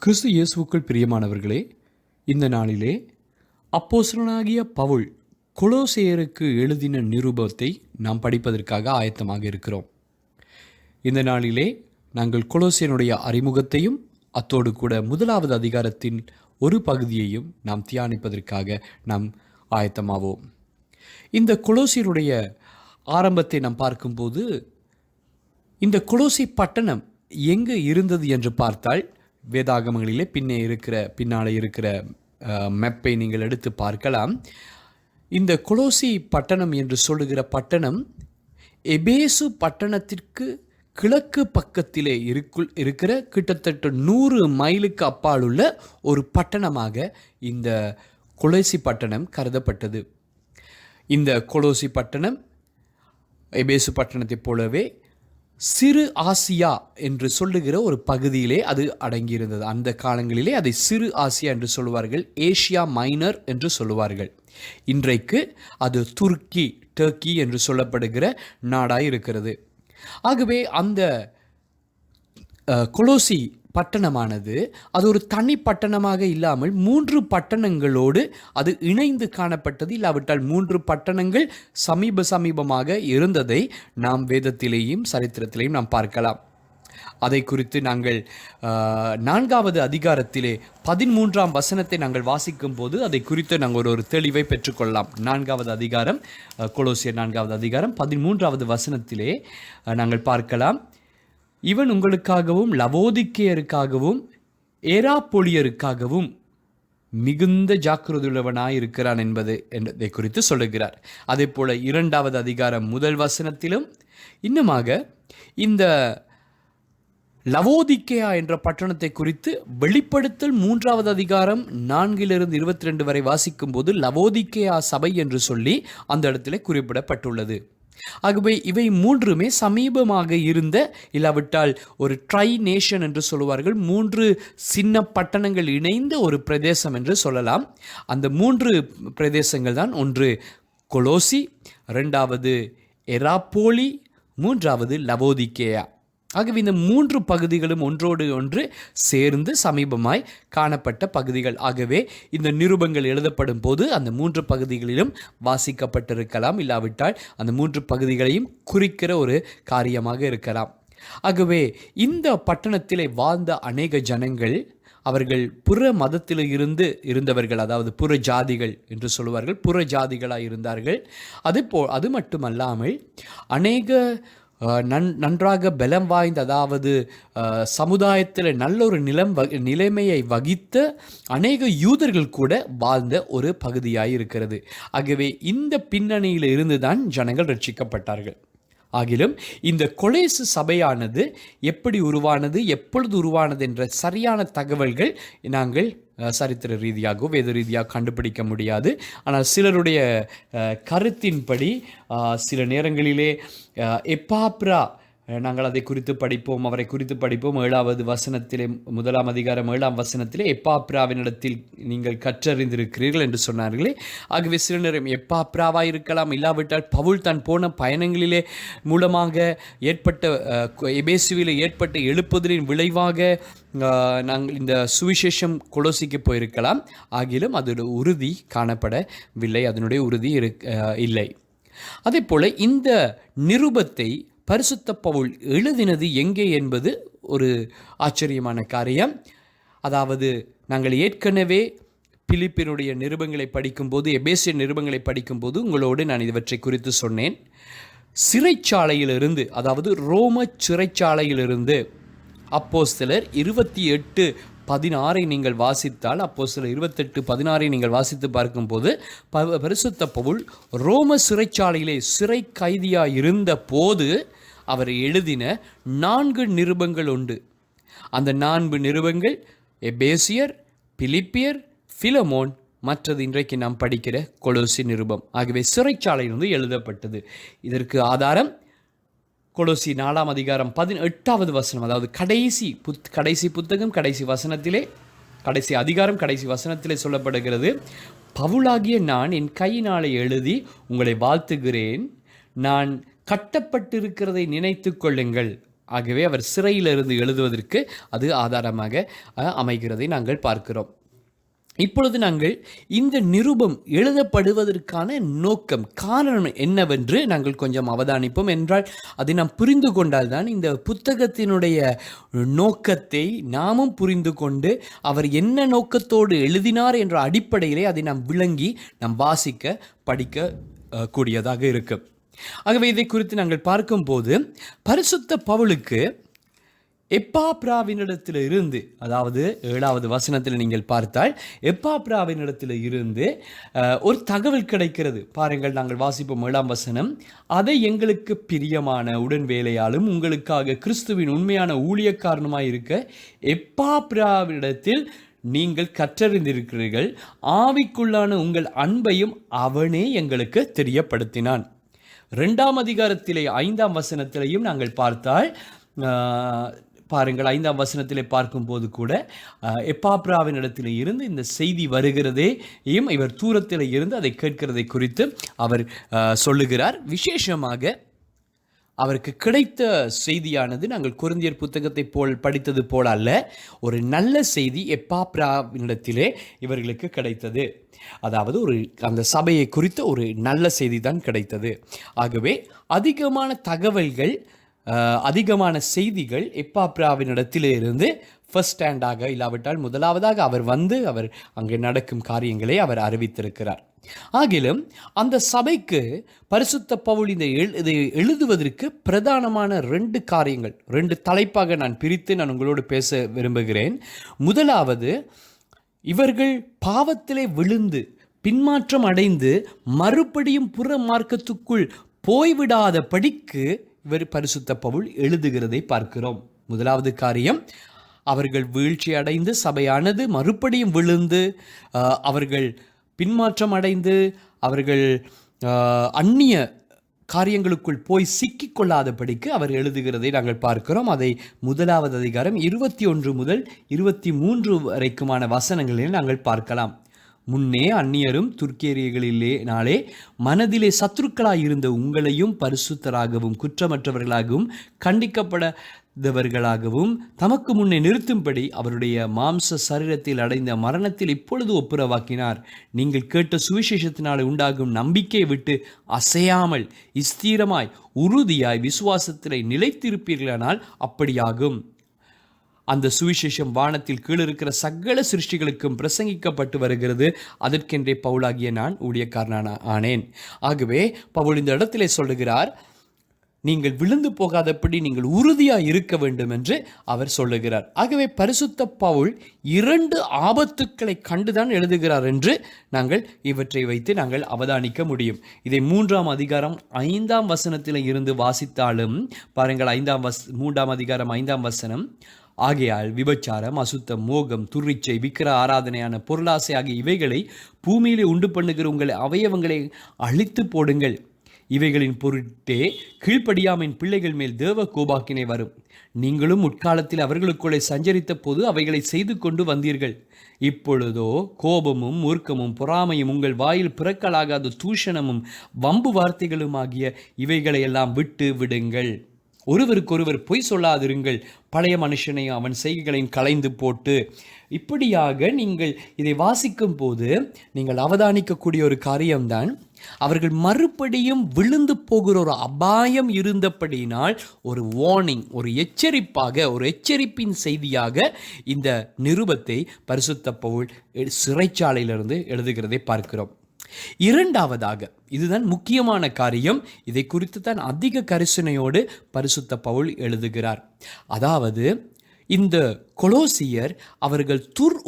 கிறிஸ்து இயேசுவுக்குள் பிரியமானவர்களே, இந்த நாளிலே அப்போஸ்தலனாகிய பவுல் கொலோசேயருக்கு எழுதின நிருபத்தை நாம் படிப்பதற்காக ஆயத்தமாக இருக்கிறோம். இந்த நாளிலே நாங்கள் கொலோசேயனுடைய அறிமுகத்தையும் அத்தோடு கூட முதலாவது அதிகாரத்தின் ஒரு பகுதியையும் நாம் தியானிப்பதற்காக நாம் ஆயத்தமாவோம். இந்த கொலோசியருடைய ஆரம்பத்தை நாம் பார்க்கும்போது, இந்த கொலோசி பட்டணம் எங்கு இருந்தது என்று பார்த்தால், வேதாகமங்களிலே பின்னாலே இருக்கிற மெப்பை நீங்கள் எடுத்து பார்க்கலாம். இந்த கொலோசி பட்டணம் என்று சொல்லுகிற பட்டணம் எபேசு பட்டணத்திற்கு கிழக்கு பக்கத்திலே இருக்கிற கிட்டத்தட்ட 100 மைலுக்கு அப்பால் உள்ள ஒரு பட்டணமாக இந்த கொலோசி பட்டணம் கருதப்பட்டது. இந்த கொலோசி பட்டணம் எபேசு பட்டணத்தைப் போலவே சிறு ஆசியா என்று சொல்லுகிற ஒரு பகுதியிலே அது அடங்கியிருந்தது. அந்த காலங்களிலே அதை சிறு ஆசியா என்று சொல்லுவார்கள், ஏசியா மைனர் என்று சொல்லுவார்கள். இன்றைக்கு அது டர்க்கி என்று சொல்லப்படுகிற நாடாய் இருக்கிறது. ஆகவே அந்த கொலோசி பட்டணமானது அது ஒரு தனி பட்டணமாக இல்லாமல் 3 பட்டணங்களோடு அது இணைந்து காணப்பட்டது. இல்லாவிட்டால் 3 பட்டணங்கள் சமீபமாக இருந்ததை நாம் வேதத்திலேயும் சரித்திரத்திலேயும் நாம் பார்க்கலாம். அதை குறித்து நாங்கள் 4வது அதிகாரத்திலே 13ஆம் வசனத்தை நாங்கள் வாசிக்கும் போது அதை குறித்து நாங்கள் ஒரு தெளிவை பெற்றுக்கொள்ளலாம். 4வது அதிகாரம், கொலோசியர் 4வது அதிகாரம் 13வது வசனத்திலே நாங்கள் பார்க்கலாம். இவன் உங்களுக்காகவும் லவோதிக்கேயருக்காகவும் ஏராப்பொலியருக்காகவும் மிகுந்த ஜாக்கிரதையுள்ளவனாய் இருக்கிறான் என்பதை குறித்து சொல்லுகிறார். அதே போல 2வது அதிகாரம் 1 வசனத்திலும் இன்னுமாக இந்த லவோதிக்கேயா என்ற பட்டணத்தை குறித்து வெளிப்படுத்தல் 3வது அதிகாரம் 4 22 வரை வாசிக்கும் போது லவோதிக்கேயா சபை என்று சொல்லி அந்த இடத்துல குறிப்பிடப்பட்டுள்ளது. ஆகவே இவை 3மே சமீபமாக இருந்த, இல்லாவிட்டால் ஒரு ட்ரை நேஷன் என்று சொல்லுவார்கள், 3 சின்ன பட்டணங்கள் இணைந்த ஒரு பிரதேசம் என்று சொல்லலாம். அந்த 3 பிரதேசங்கள் தான், ஒன்று கொலோசி, 2வது எராப்போலி, 3வது லவோதிக்கேயா. ஆகவே இந்த 3 பகுதிகளும் ஒன்றோடு ஒன்று சேர்ந்து சமீபமாய் காணப்பட்ட பகுதிகள். ஆகவே இந்த நிருபங்கள் எழுதப்படும் போது அந்த 3 பகுதிகளிலும் வாசிக்கப்பட்டிருக்கலாம், இல்லாவிட்டால் அந்த 3 பகுதிகளையும் குறிக்கிற ஒரு காரியமாக இருக்கலாம். ஆகவே இந்த பட்டணத்திலே வாழ்ந்த அநேக ஜனங்கள் அவர்கள் புற மதத்தில் இருந்தவர்கள், அதாவது புற ஜாதிகள் என்று சொல்லுவார்கள், புற ஜாதிகளாக இருந்தார்கள். அது மட்டுமல்லாமல் அநேக நன்றாக பலம் வாய்ந்த, அதாவது சமுதாயத்தில் நல்ல ஒரு நிலைமையை வகித்த அநேக யூதர்கள் கூட வாழ்ந்த ஒரு பகுதியாக இருக்கிறது. ஆகவே இந்த பின்னணியில் இருந்துதான் ஜனங்கள் ரட்சிக்கப்பட்டார்கள். ஆகிலும் இந்த கொலேசு சபையானது எப்படி உருவானது, எப்பொழுது உருவானது என்ற சரியான தகவல்கள் நாங்கள் சரித்திர ரீதியாகவோ வேத ரீதியாக கண்டுபிடிக்க முடியாது. ஆனால் சிலருடைய கருத்தின்படி சில நேரங்களிலே எப்பாப்ரா, நாங்கள் அதை குறித்து படிப்போம், அவரை குறித்து படிப்போம். 7வது வசனத்திலே, 1ஆம் அதிகாரம் 7ஆம் வசனத்திலே எப்பாப்ராவினிடத்தில் நீங்கள் கற்றறிந்திருக்கிறீர்கள் என்று சொன்னார்களே. ஆகவே சில நேரம் எப்பாப்ராவாக இருக்கலாம், இல்லாவிட்டால் பவுல் தான் போன பயணங்களிலே மூலமாக எபேசுவிலே ஏற்பட்ட எழுப்புதலின் விளைவாக நாங்கள் இந்த சுவிசேஷம் கொலோசிக்கு போயிருக்கலாம். ஆகிலும் அதோட உறுதி காணப்படவில்லை, அதனுடைய உறுதி இல்லை. அதே போல இந்த நிருபத்தை பரிசுத்த பவுல் எழுதினது எங்கே என்பது ஒரு ஆச்சரியமான காரியம். அதாவது நாங்கள் ஏற்கனவே பிலிப்பினுடைய நிருபங்களை படிக்கும்போது, எபேசிய நிருபங்களை படிக்கும்போது உங்களோடு நான் இவற்றை குறித்து சொன்னேன். சிறைச்சாலையிலிருந்து, அதாவது ரோம சிறைச்சாலையிலிருந்து அப்போஸ்தலர் 28:16 நீங்கள் வாசித்தால், அப்போஸ்தலர் 28:16 நீங்கள் வாசித்து பார்க்கும்போது, பரிசுத்த பவுல் ரோம சிறைச்சாலையிலே சிறை கைதியாக இருந்த போது அவர் எழுதின 4 நிருபங்கள் உண்டு. அந்த 4 நிருபங்கள் எபேசியர், பிலிப்பியர், பிலமோன், மற்றது இன்றைக்கு நாம் படிக்கிற கொலோசி நிருபம். ஆகவே சிறைச்சாலையிலிருந்து எழுதப்பட்டது. இதற்கு ஆதாரம் கொலோசி 4ஆம் அதிகாரம் 18வது வசனம், அதாவது கடைசி புத்தகம் கடைசி வசனத்திலே, கடைசி அதிகாரம் கடைசி வசனத்திலே சொல்லப்படுகிறது, பவுலாகிய நான் என் கையினாலே எழுதி உங்களை வாழ்த்துகிறேன், நான் கட்டப்பட்டிருக்கிறதை நினைத்து கொள்ளுங்கள். ஆகவே அவர் சிறையிலிருந்து எழுதுவதற்கு அது ஆதாரமாக அமைகிறதை நாங்கள் பார்க்கிறோம். இப்பொழுது நாங்கள் இந்த நிருபம் எழுதப்படுவதற்கான நோக்கம், காரணம் என்னவென்று நாங்கள் கொஞ்சம் அவதானிப்போம். என்றால் அதை நாம் புரிந்து கொண்டால்தான் இந்த புத்தகத்தினுடைய நோக்கத்தை நாமும் புரிந்து கொண்டு அவர் என்ன நோக்கத்தோடு எழுதினார் என்ற அடிப்படையிலே அதை நாம் விளங்கி நாம் வாசிக்க படிக்க கூடியதாக இருக்கும். ஆகவே இதை குறித்து நாங்கள் பார்க்கும்போது பரிசுத்த பவுலுக்கு எப்பாப்ராவினிடத்தில் இருந்து, அதாவது 7வது வசனத்தில் நீங்கள் பார்த்தால் எப்பாப்ராவினிடத்தில் இருந்து ஒரு தகவல் கிடைக்கிறது. பாருங்கள், நாங்கள் வாசிப்போம் 7ஆம் வசனம். அதை எங்களுக்கு பிரியமான உடன் வேலையாலும் உங்களுக்காக கிறிஸ்துவின் உண்மையான ஊழியக்காரனுமாய் இருக்க எப்பாப்ராவினிடத்தில் நீங்கள் கற்றறிந்திருக்கிறீர்கள். ஆவிக்குள்ளான உங்கள் அன்பையும் அவனே எங்களுக்கு தெரியப்படுத்தினான். 2ஆம் அதிகாரத்திலே 5ஆம் வசனத்திலையும் நாங்கள் பார்த்தால் பாருங்கள், 5ஆம் வசனத்திலே பார்க்கும்போது கூட எப்பாப்ராவின் இடத்தில் இருந்து இந்த செய்தி வருகிறதையும் இவர் தூரத்தில் இருந்து அதை கேட்கிறதை குறித்து அவர் சொல்லுகிறார். விசேஷமாக அவருக்கு கிடைத்த செய்தியானது நாங்கள் கொரிந்தியர் புத்தகத்தை படித்தது போல அல்ல, ஒரு நல்ல செய்தி எப்பாப்ராவினிடத்திலே இவர்களுக்கு கிடைத்தது. அதாவது அந்த சபையை குறித்த ஒரு நல்ல செய்தி தான் கிடைத்தது. ஆகவே அதிகமான தகவல்கள், அதிகமான செய்திகள் எப்பாப்ராவினிடத்திலே இருந்து ஃபர்ஸ்ட் ஹேண்டாக இல்லாவிட்டால் முதலாவதாக அவர் அங்கே நடக்கும் காரியங்களை அவர் அறிவித்திருக்கிறார். ஆகிலும் அந்த சபைக்கு பரிசுத்த பவுல் இதை எழுதுவதற்கு பிரதானமான 2 காரியங்கள், 2 தலைப்பாக நான் பிரித்து உங்களோடு பேச விரும்புகிறேன். முதலாவது, இவர்கள் பாவத்திலே விழுந்து பின்மாற்றம் அடைந்து மறுபடியும் புற மார்க்கத்துக்குள் போய்விடாத படிக்கு இவர் பரிசுத்த பவுல் எழுதுகிறதை பார்க்கிறோம். முதலாவது காரியம், அவர்கள் வீழ்ச்சி அடைந்து சபையானது மறுபடியும் விழுந்து அவர்கள் பின்மாற்றம் அடைந்து அவர்கள் அந்நிய காரியங்களுக்குள் போய் சிக்கிக்கொள்ளாதபடிக்கு அவர் எழுதுகிறதை நாங்கள் பார்க்கிறோம். அதை 1வது அதிகாரம் 21 முதல் 23 வரைக்குமான வசனங்களில் நாங்கள் பார்க்கலாம். முன்னே அந்நியரும் துர்க்கியர்களினாலே மனதிலே சத்துருக்களாயிருந்த உங்களையும் பரிசுத்தராகவும் குற்றமற்றவர்களாகவும் கண்டிக்கப்படாதவர்களாகவும் தமக்கு முன்னே நிறுத்தும்படி அவருடைய மாம்ச சரீரத்தில் அடைந்த மரணத்தில் இப்பொழுது ஒப்புரவாக்கினார். நீங்கள் கேட்ட சுவிசேஷத்தினாலே உண்டாகும் நம்பிக்கையை விட்டு அசையாமல் ஸ்திரமாய் உறுதியாய் விசுவாசத்திலே நிலைத்திருப்பீர்களானால் அப்படியாகும். அந்த சுவிசேஷம் வானத்தில் கீழிருக்கிற சகல சிருஷ்டிகளுக்கும் பிரசங்கிக்கப்பட்டு வருகிறது. அதற்கென்றே பவுலாகிய நான் ஊழியக்காரனான ஆனேன். ஆகவே பவுல் இந்த இடத்திலே சொல்லுகிறார், நீங்கள் விழுந்து போகாதபடி நீங்கள் உறுதியாக இருக்க வேண்டும் என்று அவர் சொல்லுகிறார். ஆகவே பரிசுத்த பவுல் 2 ஆபத்துக்களை கண்டுதான் எழுதுகிறார் என்று நாங்கள் இவற்றை வைத்து நாங்கள் அவதானிக்க முடியும். இதை 3ஆம் அதிகாரம் 5ஆம் வசனத்தில் இருந்து வாசித்தாலும் பாருங்கள், 3ஆம் அதிகாரம் 5ஆம் வசனம். ஆகையால் விபச்சாரம், அசுத்தம், மோகம், துர்ரிச்சை, விக்கிர ஆராதனையான பொருளாசை ஆகிய இவைகளை பூமியிலே உண்டு பண்ணுகிற உங்கள் அவயவங்களை அழித்து போடுங்கள். இவைகளின் பொருட்டே கீழ்ப்படியாமையின் பிள்ளைகள் மேல் தேவ கோபாக்கினை வரும். நீங்களும் முற்காலத்தில் அவர்களுக்குள்ளே சஞ்சரித்த போது அவைகளை செய்து கொண்டு வந்தீர்கள். இப்பொழுதோ கோபமும் மூர்க்கமும் பொறாமையும் உங்கள் வாயில் பிறக்கலாகாத தூஷணமும் வம்பு வார்த்தைகளும் ஆகிய இவைகளை எல்லாம் விட்டு விடுங்கள். ஒருவருக்கொருவர் பொய் சொல்லாதிருங்கள். பழைய மனுஷனையும் அவன் செய்கைகளையும் களைந்து போட்டு. இப்படியாக நீங்கள் இதை வாசிக்கும் போது நீங்கள் அவதானிக்கக்கூடிய ஒரு காரியம்தான், அவர்கள் மறுபடியும் விழுந்து போகிற ஒரு அபாயம் இருந்தபடியினால் ஒரு வார்னிங், ஒரு எச்சரிப்பாக, ஒரு எச்சரிப்பின் செய்தியாக இந்த நிருபத்தை பரிசுத்த பவுல் சிறைச்சாலையிலிருந்து எழுதுகிறதை பார்க்கிறோம். இரண்டாவதாக, இதுதான் முக்கியமான காரியம், இதை குறித்து தான் அதிக கரிசனையோடு பரிசுத்த பவுல் எழுதுகிறார். அதாவது இந்த கொலோசியர் அவர்கள்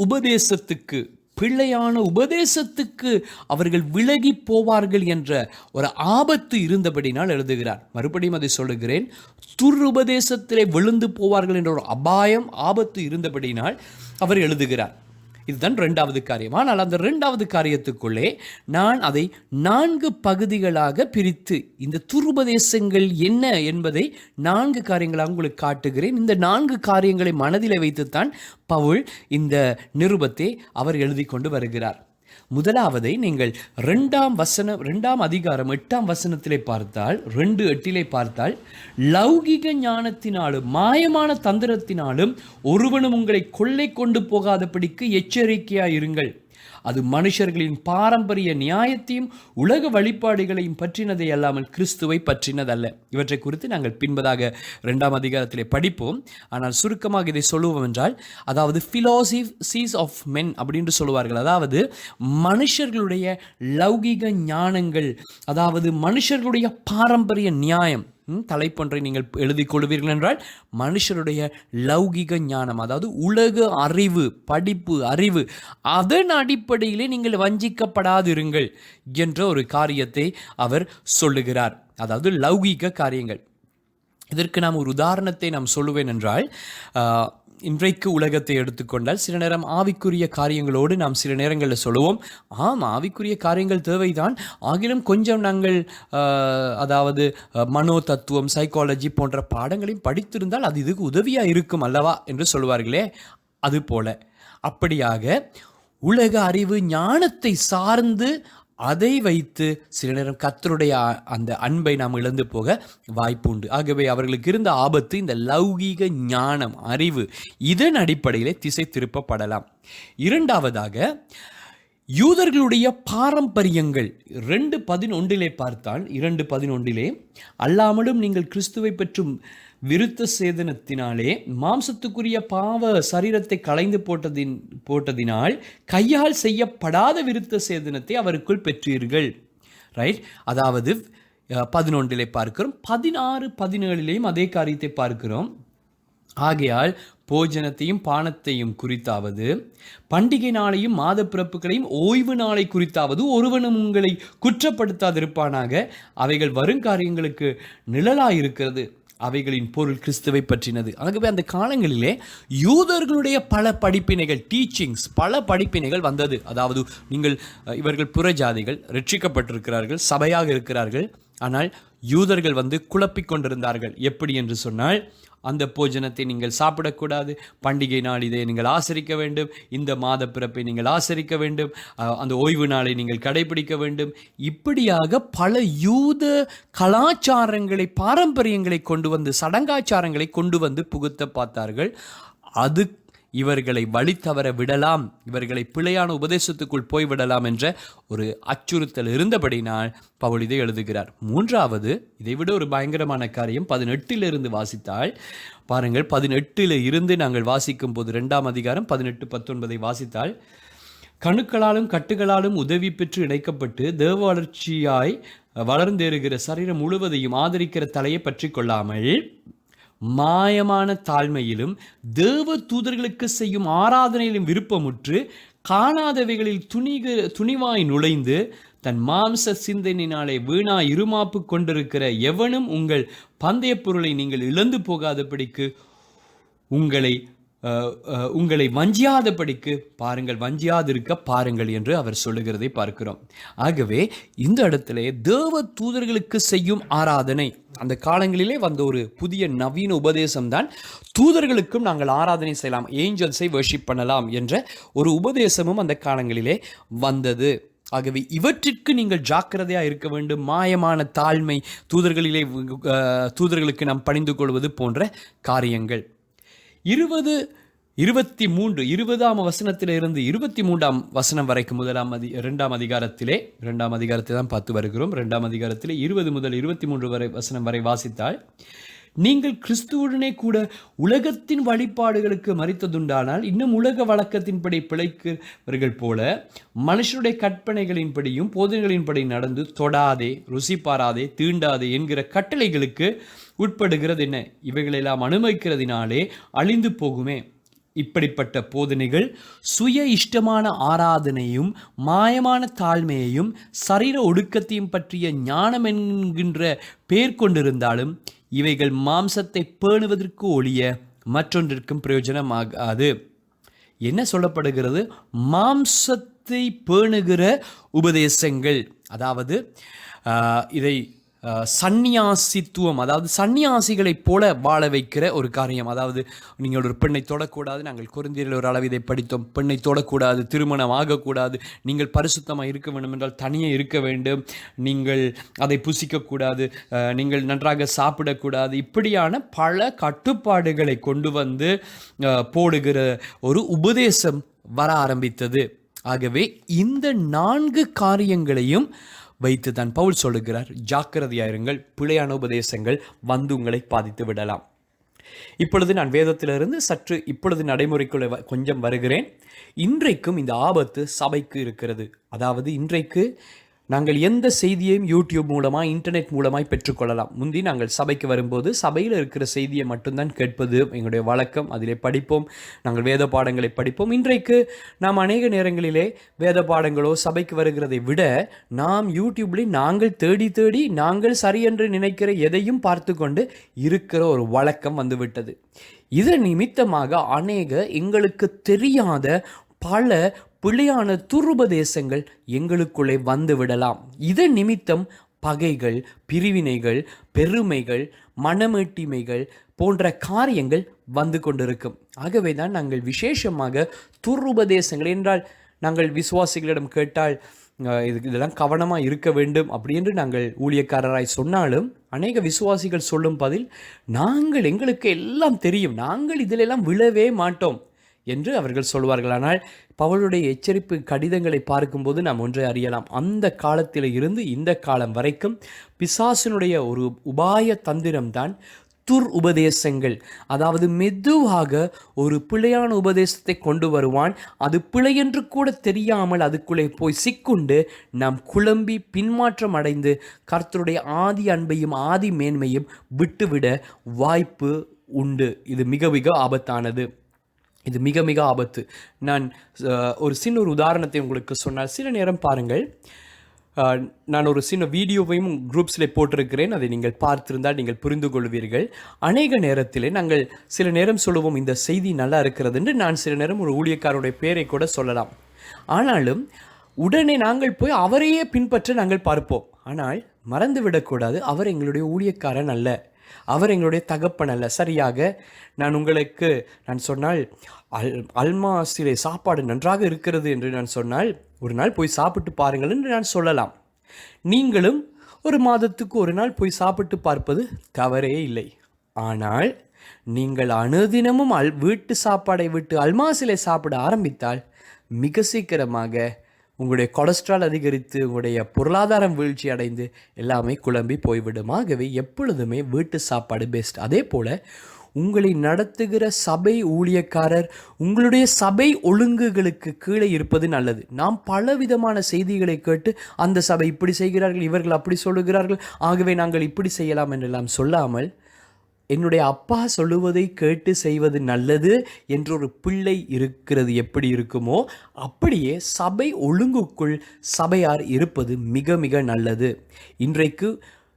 உபதேசத்துக்கு, பிள்ளையான உபதேசத்துக்கு அவர்கள் விலகி போவார்கள் என்ற ஒரு ஆபத்து இருந்தபடினால் எழுதுகிறார். மறுபடியும் அதை சொல்லுகிறேன், உபதேசத்திலே விழுந்து போவார்கள் என்ற ஒரு அபாயம், ஆபத்து இருந்தபடினால் அவர் எழுதுகிறார். இதுதான் 2வது காரியம். ஆனால் அந்த 2வது காரியத்துக்குள்ளே நான் அதை 4 பகுதிகளாக பிரித்து, இந்த துருபதேசங்கள் என்ன என்பதை 4 காரியங்களாக உங்களுக்கு காட்டுகிறேன். இந்த 4 காரியங்களை மனதில் வைத்துத்தான் பவுல் இந்த நிருபத்தை அவர் எழுதி கொண்டு வருகிறார். முதலாவதை நீங்கள் 2ஆம் அதிகாரம் 8ஆம் வசனத்திலே பார்த்தால், 2:8 பார்த்தால், லௌகிக ஞானத்தினாலும் மாயமான தந்திரத்தினாலும் ஒருவனும் உங்களை கொள்ளை கொண்டு போகாதபடிக்கு எச்சரிக்கையாயிருங்கள். அது மனுஷர்களின் பாரம்பரிய நியாயத்தையும் உலக வழிபாடுகளையும் பற்றினதை அல்லாமல் கிறிஸ்துவை பற்றினதல்ல. இவற்றை குறித்து நாங்கள் பின்பதாக 2ஆம் அதிகாரத்திலே படிப்போம். ஆனால் சுருக்கமாக இதை சொல்லுவோம் என்றால், அதாவது philosophies of men அப்படின்னு சொல்லுவார்கள். அதாவது மனுஷர்களுடைய லௌகிக ஞானங்கள், அதாவது மனுஷர்களுடைய பாரம்பரிய நியாயம். தலைப்பொன்றை நீங்கள் எழுதி கொள்வீர்கள் என்றால், மனுஷருடைய லௌகிக ஞானம், அதாவது உலக அறிவு, படிப்பு, அறிவு, அதன் அடிப்படையிலே நீங்கள் வஞ்சிக்கப்படாதிருங்கள் என்ற ஒரு காரியத்தை அவர் சொல்லுகிறார். அதாவது லௌகிக காரியங்கள். இதற்கு நாம் ஒரு உதாரணத்தை நாம் சொல்லுவேன் என்றால், இன்றைக்கு உலகத்தை எடுத்துக்கொண்டால் சில நேரம் ஆவிக்குரிய காரியங்களோடு நாம் சில நேரங்களில் சொல்லுவோம், ஆவிக்குரிய காரியங்கள் தேவைதான், ஆகிலும் கொஞ்சம் நாங்கள் அதாவது மனோ தத்துவம், சைக்காலஜி போன்ற பாடங்களையும் படித்திருந்தால் அது இதுக்கு உதவியாக இருக்கும் அல்லவா என்று சொல்வார்களே. அதுபோல அப்படியாக உலக அறிவு ஞானத்தை சார்ந்து அதை வைத்து சில நேரம் கர்த்தருடைய அந்த அன்பை நாம் இழந்து போக வாய்ப்பு உண்டு. ஆகவே அவர்களுக்கு இருந்த ஆபத்து இந்த லௌகீக ஞானம், அறிவு, இதன் அடிப்படையிலே திசை திருப்பப்படலாம். இரண்டாவதாக யூதர்களுடைய பாரம்பரியங்கள் 2:11 பார்த்தால், 2:11 அல்லாமலும் நீங்கள் கிறிஸ்துவை பற்றும் விருத்த சேதனத்தினாலே மாம்சத்துக்குரிய பாவ சரீரத்தை களைந்து போட்டதினால் கையால் செய்யப்படாத விருத்த சேதனத்தை அவருக்குள் பெற்றீர்கள். ரைட். அதாவது 11 பார்க்கிறோம், 16, 17 அதே காரியத்தை பார்க்கிறோம். ஆகையால் போஜனத்தையும் பானத்தையும் குறித்தாவது, பண்டிகை நாளையும் மாத பிறப்புகளையும் ஓய்வு நாளை குறித்தாவது ஒருவனும் உங்களை குற்றப்படுத்தாதிருப்பானாக. அவைகள் வருங்காரியங்களுக்கு நிழலாயிருக்கிறது, அவைகளின் பொருள் கிறிஸ்துவை பற்றினது. ஆகவே அந்த காலங்களிலே யூதர்களுடைய பல படிப்பினைகள், டீச்சிங்ஸ், பல படிப்பினைகள் வந்தது. அதாவது இவர்கள் புறஜாதிகள், ரட்சிக்கப்பட்டிருக்கிறார்கள், சபையாக இருக்கிறார்கள். ஆனால் யூதர்கள் குழப்பிக் கொண்டிருந்தார்கள். எப்படி என்று சொன்னால், அந்த போஜனத்தை நீங்கள் சாப்பிடக்கூடாது, பண்டிகை நாள் இதை நீங்கள் ஆசரிக்க வேண்டும், இந்த மாத பிறப்பை நீங்கள் ஆசரிக்க வேண்டும், அந்த ஓய்வு நாளை நீங்கள் கடைபிடிக்க வேண்டும். இப்படியாக பல யூத கலாச்சாரங்களை, பாரம்பரியங்களை கொண்டு வந்து, சடங்காச்சாரங்களை கொண்டு வந்து புகுத்த பார்த்தார்கள். அது இவர்களை வழி தவற விடலாம், இவர்களை பிழையான உபதேசத்துக்குள் போய்விடலாம் என்ற ஒரு அச்சுறுத்தல் இருந்தபடினால் பவுல் இதை எழுதுகிறார். மூன்றாவது, இதைவிட ஒரு பயங்கரமான காரியம் 18 வாசித்தால் பாருங்கள். 18 நாங்கள் வாசிக்கும் போது 2ஆம் அதிகாரம் 18-19 வாசித்தால், கணுக்களாலும் கட்டுகளாலும் உதவி பெற்று இணைக்கப்பட்டு தேவ வளர்ச்சியாய் வளர்ந்தேறுகிற சரீரம் முழுவதையும் ஆதரிக்கிற தலையை பற்றி கொள்ளாமல் மாயமான தாழ்மையிலும் தேவ தூதர்களுக்கு செய்யும் ஆராதனையிலும் விருப்பமுற்று காணாதவைகளில் துணிவாய் நுழைந்து தன் மாம்ச சிந்தனையினாலே வீணாய் இருமாப்பு கொண்டிருக்கிற எவனும் உங்கள் பந்தய பொருளை நீங்கள் இழந்து போகாதபடிக்கு உங்களை வஞ்சியாதபடிக்கு பாருங்கள், வஞ்சியாதிருக்க பாருங்கள் என்று அவர் சொல்லுகிறதை பார்க்கிறோம். ஆகவே இந்த இடத்திலே தேவ தூதர்களுக்கு செய்யும் ஆராதனை, அந்த காலங்களிலே வந்த ஒரு புதிய நவீன உபதேசம்தான், தூதர்களுக்கும் நாங்கள் ஆராதனை செய்யலாம், ஏஞ்சல்ஸை வர்ஷிப் பண்ணலாம் என்ற ஒரு உபதேசமும் அந்த காலங்களிலே வந்தது. ஆகவே இவற்றிற்கு நீங்கள் ஜாக்கிரதையாக இருக்க வேண்டும். மாயமான தாழ்மை, தூதர்களுக்கு நாம் பணிந்து கொள்வது போன்ற காரியங்கள். 20-ஆம் வசனத்திலிருந்து 23ஆம் வசனம் வரைக்கும் 2ஆம் அதிகாரத்திலே, 2ஆம் அதிகாரத்தை தான் பார்த்து வருகிறோம். 2ஆம் அதிகாரத்திலே 20 முதல் 23 வசனம் வரை வாசித்தால், நீங்கள் கிறிஸ்துவுடனே கூட உலகத்தின் வழிபாடுகளுக்கு மரித்ததுண்டானால் இன்னும் உலக வழக்கத்தின்படி பிழைக்கிறவர்கள் போல மனுஷனுடைய கற்பனைகளின்படியும் போதனைகளின்படி நடந்து தொடாதே, ருசி பாராதே, தீண்டாதே என்கிற கட்டளைகளுக்கு உட்படுகிறது என்ன? இவைகளெல்லாம் அனுமதிக்கிறதினாலே அழிந்து போகுமே. இப்படிப்பட்ட போதனைகள் சுய இஷ்டமான ஆராதனையும் மாயமான தாழ்மையையும் சரீர ஒடுக்கத்தையும் பற்றிய ஞானம் என்கின்ற பேர் கொண்டிருந்தாலும் இவைகள் மாம்சத்தை பேணுவதற்கு ஒழிய மற்றொன்றிற்கும் பிரயோஜனமாகாது. என்ன சொல்லப்படுகிறது? மாம்சத்தை பேணுகிற உபதேசங்கள். அதாவது இதை சந்நியாசித்துவம், அதாவது சந்நியாசிகளைப் போல வாழ வைக்கிற ஒரு காரியம். அதாவது நீங்கள் ஒரு பெண்ணை தொடக்கூடாது, நாங்கள் கொரிந்தியரில் ஒரு அளவு இதை படித்தோம், பெண்ணை தொடக்கூடாது, திருமணம் ஆகக்கூடாது, நீங்கள் பரிசுத்தமாக இருக்க வேண்டும் என்றால் தனியே இருக்க வேண்டும், நீங்கள் அதை புசிக்கக்கூடாது, நீங்கள் நன்றாக சாப்பிடக்கூடாது, இப்படியான பல கட்டுப்பாடுகளை கொண்டு வந்து போடுகிற ஒரு உபதேசம் வர ஆரம்பித்தது. ஆகவே இந்த 4 காரியங்களையும் வைத்து தான் பவுல் சொல்லுகிறார், ஜாக்கிரதையாயிருங்கள், பிழையான உபதேசங்கள் வந்து உங்களை பாதித்து விடலாம். இப்பொழுது நான் வேதத்திலிருந்து சற்று இப்பொழுது நடைமுறைக்குள்ள கொஞ்சம் வருகிறேன். இன்றைக்கும் இந்த ஆபத்து சபைக்கு இருக்கிறது. அதாவது இன்றைக்கு நாங்கள் எந்த செய்தியையும் யூடியூப் மூலமாக, இன்டர்நெட் மூலமாய் பெற்றுக்கொள்ளலாம். முந்தி நாங்கள் சபைக்கு வரும்போது சபையில் இருக்கிற செய்தியை மட்டும்தான் கேட்பது எங்களுடைய வழக்கம். அதிலே படிப்போம், நாங்கள் வேத பாடங்களை படிப்போம். இன்றைக்கு நாம் அநேக நேரங்களிலே வேத பாடங்களோ சபைக்கு வருகிறதை விட நாம் யூடியூப்லேயே நாங்கள் தேடி தேடி நாங்கள் சரியென்று நினைக்கிற எதையும் பார்த்து கொண்டு இருக்கிற ஒரு வழக்கம் வந்துவிட்டது. இதன் நிமித்தமாக அநேக எங்களுக்கு தெரியாத பல பிழையான துருபதேசங்கள் எங்களுக்குள்ளே வந்து விடலாம். இதன் நிமித்தம் பகைகள், பிரிவினைகள், பெருமைகள், மனமேட்டிமைகள் போன்ற காரியங்கள் வந்து கொண்டிருக்கும். ஆகவே தான் நாங்கள் விசேஷமாக துருபதேசங்கள் என்றால் நாங்கள் விசுவாசிகளிடம் கேட்டால் இதெல்லாம் கவனமாக இருக்க வேண்டும் அப்படி என்று நாங்கள் ஊழியக்காரராய் சொன்னாலும் அநேக விசுவாசிகள் சொல்லும் பதில், நாங்கள் எங்களுக்கு எல்லாம் தெரியும், நாங்கள் இதிலெல்லாம் விழவே மாட்டோம் என்று அவர்கள் சொல்வார்கள். ஆனால் பவுலுடைய எச்சரிப்பு கடிதங்களை பார்க்கும்போது நாம் ஒன்றை அறியலாம். அந்த காலத்தில் இருந்து இந்த காலம் வரைக்கும் பிசாசினுடைய ஒரு உபாய தந்திரம்தான் உபதேசங்கள். அதாவது மெதுவாக ஒரு பிழையான உபதேசத்தை கொண்டு வருவான். அது பிழை என்று கூட தெரியாமல் அதுக்குள்ளே போய் சிக்குண்டு நாம் குழம்பி பின்மாற்றம் அடைந்து கர்த்தருடைய ஆதி அன்பையும் ஆதி மேன்மையும் விட்டுவிட வாய்ப்பு உண்டு. இது மிக மிக ஆபத்தானது. இது மிக மிக ஆபத்து. நான் ஒரு சின்ன ஒரு உதாரணத்தை உங்களுக்கு சொன்னால், சில நேரம் பாருங்கள், நான் ஒரு சின்ன வீடியோவையும் குரூப்ஸில் போட்டிருக்கிறேன், அதை நீங்கள் பார்த்திருந்தால் நீங்கள் புரிந்து கொள்வீர்கள். அநேக நேரத்தில் நாங்கள் சில நேரம் சொல்லுவோம், இந்த செய்தி நல்லா இருக்கிறது என்று. நான் சில நேரம் ஒரு ஊழியக்காரருடைய பேரை கூட சொல்லலாம். ஆனாலும் உடனே நாங்கள் போய் அவரையே பின்பற்ற நாங்கள் பார்ப்போம். ஆனால் மறந்துவிடக்கூடாது, அவர் எங்களுடைய ஊழியக்காரன் அல்ல, அவர் எங்களுடைய தகப்பன் அல்ல. சரியாக நான் சொன்னால் அல்மாசிலே சாப்பாடு நன்றாக இருக்கிறது என்று நான் சொன்னால், ஒரு நாள் போய் சாப்பிட்டு பாருங்கள் என்று நான் சொல்லலாம். நீங்களும் ஒரு மாதத்துக்கு ஒரு நாள் போய் சாப்பிட்டு பார்ப்பது தவறே இல்லை. ஆனால் நீங்கள் அனுதினமும் வீட்டு சாப்பாடை விட்டு அல்மாசிலே சாப்பிட ஆரம்பித்தால் மிக சீக்கிரமாக உங்களுடைய கொலஸ்ட்ரால் அதிகரித்து உங்களுடைய பொருளாதாரம் வீழ்ச்சி அடைந்து எல்லாமே குழம்பி போய்விடும். ஆகவே எப்பொழுதுமே வீட்டு சாப்பாடு பெஸ்ட். அதே போல் உங்களை நடத்துகிற சபை ஊழியக்காரர் உங்களுடைய சபை ஒழுங்குகளுக்கு கீழே இருப்பது நல்லது. நாம் பலவிதமான செய்திகளை கேட்டு அந்த சபை இப்படி செய்கிறார்கள், இவர்கள் அப்படி சொல்லுகிறார்கள், ஆகவே நாங்கள் இப்படி செய்யலாம் என்றெல்லாம் சொல்லாமல், என்னுடைய அப்பா சொல்லுவதை கேட்டு செய்வது நல்லது என்றொரு பிள்ளை இருக்கிறது எப்படி இருக்குமோ அப்படியே சபை ஒழுங்குக்குள் சபையார் இருப்பது மிக மிக நல்லது. இன்றைக்கு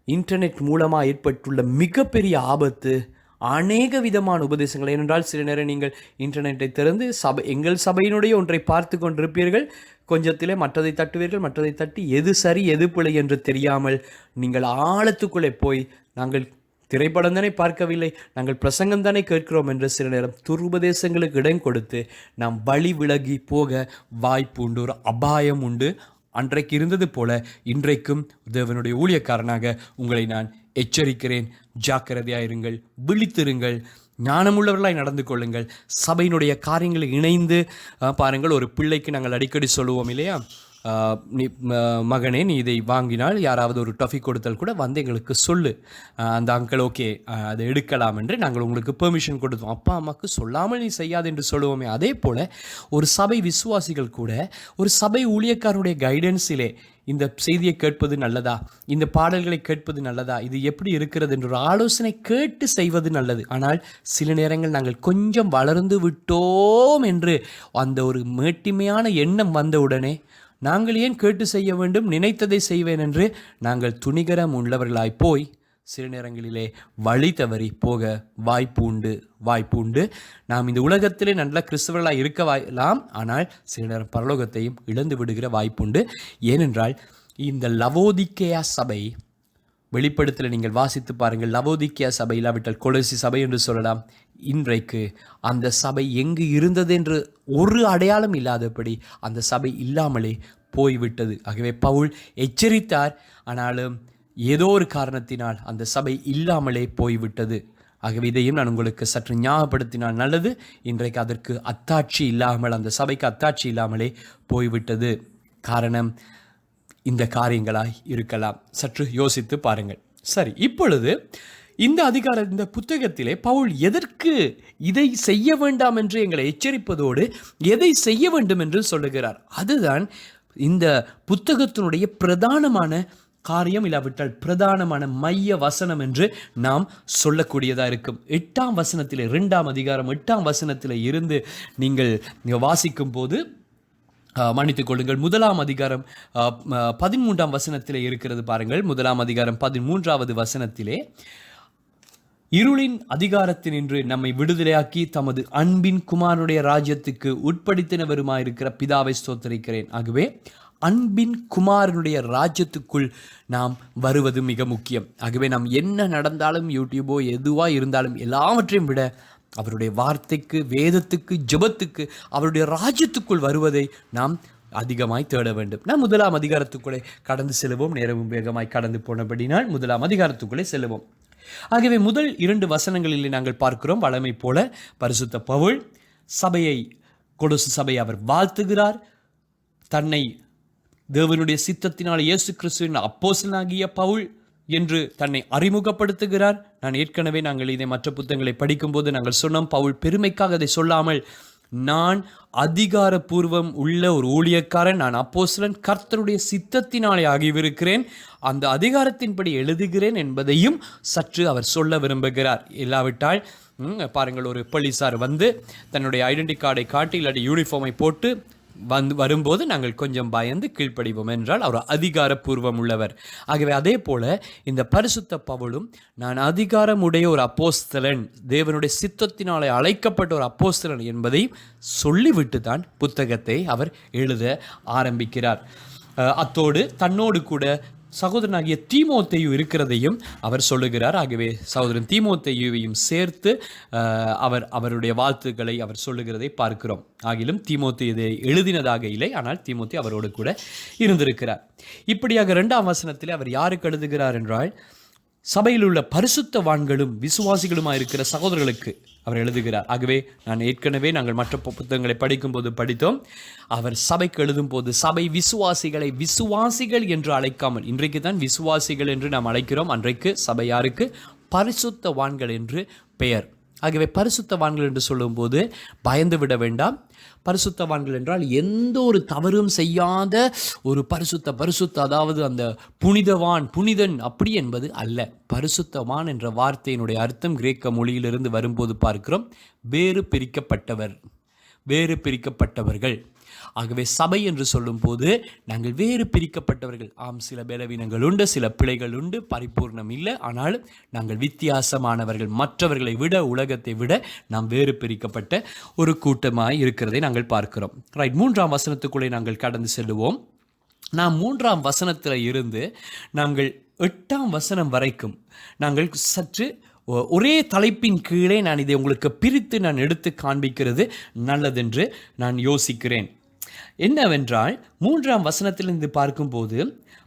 இன்டர்நெட் மூலமாக ஏற்பட்டுள்ள மிகப்பெரிய ஆபத்து அநேக விதமான உபதேசங்கள். ஏனென்றால் சில நேரம் நீங்கள் இன்டர்நெட்டை திறந்து எங்கள் சபையினுடைய ஒன்றை பார்த்து கொண்டிருப்பீர்கள், கொஞ்சத்திலே மற்றதை தட்டுவீர்கள், மற்றதை தட்டி எது சரி எது பிழை என்று தெரியாமல் நீங்கள் ஆழத்துக்குள்ளே போய், நாங்கள் திரைப்படம் தானே பார்க்கவில்லை, நாங்கள் பிரசங்கம் தானே கேட்கிறோம் என்று சில நேரம் துருபதேசங்களுக்கு இடம் கொடுத்து நாம் வழி விலகி போக வாய்ப்பு உண்டு, ஒரு அபாயம் உண்டு. அன்றைக்கு இருந்தது போல இன்றைக்கும் தேவனுடைய ஊழியக்காரனாக உங்களை நான் எச்சரிக்கிறேன். ஜாக்கிரதையாயிருங்கள், விழித்திருங்கள், ஞானமுள்ளவர்களாய் நடந்து கொள்ளுங்கள். சபையினுடைய காரியங்களை இணைந்து பாருங்கள். ஒரு பிள்ளைக்கு நாங்கள் அடிக்கடி சொல்லுவோம் இல்லையா, நீ மகனே நீ இதை வாங்கினால் யாராவது ஒரு டஃபி கொடுத்தால் கூட வந்து எங்களுக்கு சொல்லு, அந்த அங்கிள் ஓகே அதை எடுக்கலாம் என்று நாங்கள் உங்களுக்கு பெர்மிஷன் கொடுத்தோம். அப்பா அம்மாவுக்கு சொல்லாமல் நீ செய்யாது என்று சொல்லுவோமே, அதே போல் ஒரு சபை விசுவாசிகள் கூட ஒரு சபை ஊழியக்காரருடைய கைடன்ஸிலே இந்த செய்தியை கேட்பது நல்லதா, இந்த பாடல்களை கேட்பது நல்லதா, இது எப்படி இருக்கிறது என்ற ஒரு ஆலோசனை கேட்டு செய்வது நல்லது. ஆனால் சில நேரங்கள் நாங்கள் கொஞ்சம் வளர்ந்து விட்டோம் என்று அந்த ஒரு மேட்டிமையான எண்ணம் வந்தவுடனே நாங்கள் ஏன் கேட்டு செய்ய வேண்டும், நினைத்ததை செய்வேன் என்று நாங்கள் துணிகரம் உள்ளவர்களாய் போய் சில நேரங்களிலே வழி தவறி போக வாய்ப்பு உண்டு. நாம் இந்த உலகத்திலே நல்ல கிறிஸ்தவர்களாக இருக்க வாயலாம், ஆனால் சில நேரம் பரலோகத்தையும் இழந்து விடுகிற வாய்ப்புண்டு. ஏனென்றால் இந்த லவோதிக்கேயா சபை வெளிப்படுத்தலை நீங்கள் வாசித்து பாருங்கள். லவோதிக்கேயா சபை இல்லாவிட்டால் கொலோசி சபை என்று சொல்லலாம். இன்றைக்கு அந்த சபை எங்கு இருந்தது என்று ஒரு அடையாளம் இல்லாதபடி அந்த சபை இல்லாமலே போய்விட்டது. ஆகவே பவுல் எச்சரித்தார், ஆனாலும் ஏதோ ஒரு காரணத்தினால் அந்த சபை இல்லாமலே போய்விட்டது. ஆகவே இதையும் நான் உங்களுக்கு சற்று ஞாபகப்படுத்தினால் நல்லது. இன்றைக்கு அதற்கு அத்தாட்சி இல்லாமல், அந்த சபைக்கு அத்தாட்சி இல்லாமலே போய்விட்டது. காரணம் இந்த காரியங்களாய் இருக்கலாம். சற்று யோசித்து பாருங்கள். சரி, இப்பொழுது இந்த புத்தகத்திலே பவுல் எதற்கு இதை செய்ய வேண்டாம் என்று எங்களை எச்சரிப்பதோடு எதை செய்ய வேண்டும் என்று சொல்லுகிறார். அதுதான் இந்த புத்தகத்தினுடைய பிரதானமான காரியம், இல்லாவிட்டால் பிரதானமான மைய வசனம் என்று நாம் சொல்லக்கூடியதாக இருக்கும். 8ஆம் வசனத்தில் 2ஆம் அதிகாரம் 8ஆம் வசனத்தில் இருந்து நீங்கள் வாசிக்கும் போது மன்னித்துக் கொள்ளுங்கள், 1ஆம் அதிகாரம் 13ஆம் வசனத்திலே இருக்கிறது பாருங்கள். 1ஆம் அதிகாரம் 13வது வசனத்திலே, இருளின் அதிகாரத்தினின்று நம்மை விடுதலையாக்கி தமது அன்பின் குமாரனுடைய ராஜ்யத்துக்கு உட்படுத்தினவருமாயிருக்கிற பிதாவை ஸ்தோத்திரிக்கிறேன். ஆகவே அன்பின் குமாரனுடைய ராஜ்யத்துக்குள் நாம் வருவது மிக முக்கியம். ஆகவே நாம் என்ன நடந்தாலும், யூடியூபோ எதுவாக இருந்தாலும், எல்லாவற்றையும் விட அவருடைய வார்த்தைக்கு, வேதத்துக்கு, ஜெபத்துக்கு, அவருடைய ராஜ்யத்துக்குள் வருவதை நாம் அதிகமாய் தேட வேண்டும். நாம் 1ஆம் அதிகாரத்துக்குள்ளே கடந்து செல்வோம். நேரமும் வேகமாய் கடந்து போனபடினால் 1ஆம் அதிகாரத்துக்குள்ளே செல்வோம். ஆகவே முதல் 2 வசனங்களிலே நாங்கள் பார்க்கிறோம், வழமை போல பரிசுத்த பவுல் சபையை, கொலோசு சபையை அவர் வாழ்த்துகிறார். தன்னை தேவனுடைய சித்தத்தினால் இயேசு கிறிஸ்துவின் அப்போஸ்தலனாகிய பவுல் என்று தன்னை அறிமுகப்படுத்துகிறார். ஏற்கனவே நாங்கள் இதை மற்ற புத்தகங்களை படிக்கும்போது நாங்கள் சொன்னோம், பவுல் பெருமைக்காக அதை சொல்லாமல், நான் அதிகாரபூர்வம் உள்ள ஒரு ஊழியக்காரன், நான் அப்போஸ்தலன், கர்த்தருடைய சித்தத்தினாலே ஆகியிருக்கிறேன், அந்த அதிகாரத்தின்படி எழுதுகிறேன் என்பதையும் சற்று அவர் சொல்ல விரும்புகிறார். இல்லாவிட்டால் பாருங்கள், ஒரு போலீஸார் வந்து தன்னுடைய ஐடென்டி கார்டை காட்டி இல்லாட்டி யூனிஃபார்மை போட்டு வரும்போது நாங்கள் கொஞ்சம் பயந்து கீழ்ப்படிவோம் என்றால் அவர் அதிகாரப்பூர்வம் உள்ளவர். ஆகவே அதே போல இந்த பரிசுத்த பவுலும், நான் அதிகாரமுடைய ஒரு அப்போஸ்தலன், தேவனுடைய சித்தத்தினாலே அழைக்கப்பட்ட ஒரு அப்போஸ்தலன் என்பதை சொல்லிவிட்டு தான் புத்தகத்தை அவர் எழுத ஆரம்பிக்கிறார். அத்தோடு தன்னோடு கூட சகோதரனாகிய தீமோத்தேயு இருக்கிறதையும் அவர் சொல்லுகிறார். ஆகவே சகோதரன் தீமோத்தேயுவையும் சேர்த்து அவருடைய வாழ்த்துக்களை அவர் சொல்லுகிறதை பார்க்கிறோம். ஆகிலும் தீமோத்தேயு இதை எழுதினதாக இல்லை, ஆனால் தீமோத்தேயு அவரோடு கூட இருந்திருக்கிறார். இப்படியாக 2ஆம் வசனத்தில் அவர் யாருக்கு எழுதுகிறார் என்றால், சபையில் உள்ள பரிசுத்தவான்களும் விசுவாசிகளுமாக இருக்கிற சகோதரர்களுக்கு அவர் எழுதுகிறார். ஆகவே ஏற்கனவே நாங்கள் மற்ற புத்தகங்களை படிக்கும்போது படித்தோம், அவர் சபைக்கு எழுதும் போது சபை விசுவாசிகளை விசுவாசிகள் என்று அழைக்காமல், இன்றைக்கு தான் விசுவாசிகள் என்று நாம் அழைக்கிறோம், அன்றைக்கு சபை யாருக்கு? பரிசுத்தவான்கள் என்று பெயர். ஆகவே பரிசுத்தவான்கள் என்று சொல்லும்போது பயந்து விட வேண்டாம். பரிசுத்தவான்கள் என்றால் எந்த ஒரு தவறும் செய்யாத ஒரு பரிசுத்த, அதாவது அந்த புனிதன் அப்படி என்பது அல்ல. பரிசுத்தவான் என்ற வார்த்தையினுடைய அர்த்தம் கிரேக்க மொழியிலிருந்து வரும்போது பார்க்கிறோம், வேறு பிரிக்கப்பட்டவர்கள். ஆகவே சபை என்று சொல்லும் போது நாங்கள் வேறு பிரிக்கப்பட்டவர்கள். ஆம், சில பலவீனங்கள் உண்டு, சில பிழைகள் உண்டு, பரிபூர்ணம் இல்லை, ஆனால் நாங்கள் வித்தியாசமானவர்கள். மற்றவர்களை விட, உலகத்தை விட நாம் வேறு பிரிக்கப்பட்ட ஒரு கூட்டமாய் இருக்கிறதை நாங்கள் பார்க்கிறோம். ரைட், 3ஆம் வசனத்துக்குள்ளே நாங்கள் கடந்து செல்லுவோம். நாம் 3ஆம் வசனத்தில் இருந்து நாங்கள் 8ஆம் வசனம் வரைக்கும் நாங்கள் சற்று ஒரே தலைப்பின் கீழே இதை உங்களுக்கு பிரித்து எடுத்து காண்பிக்கிறது நல்லதென்று நான் யோசிக்கிறேன். என்னவென்றால் 3ஆம் வசனத்திலிருந்து பார்க்கும்போது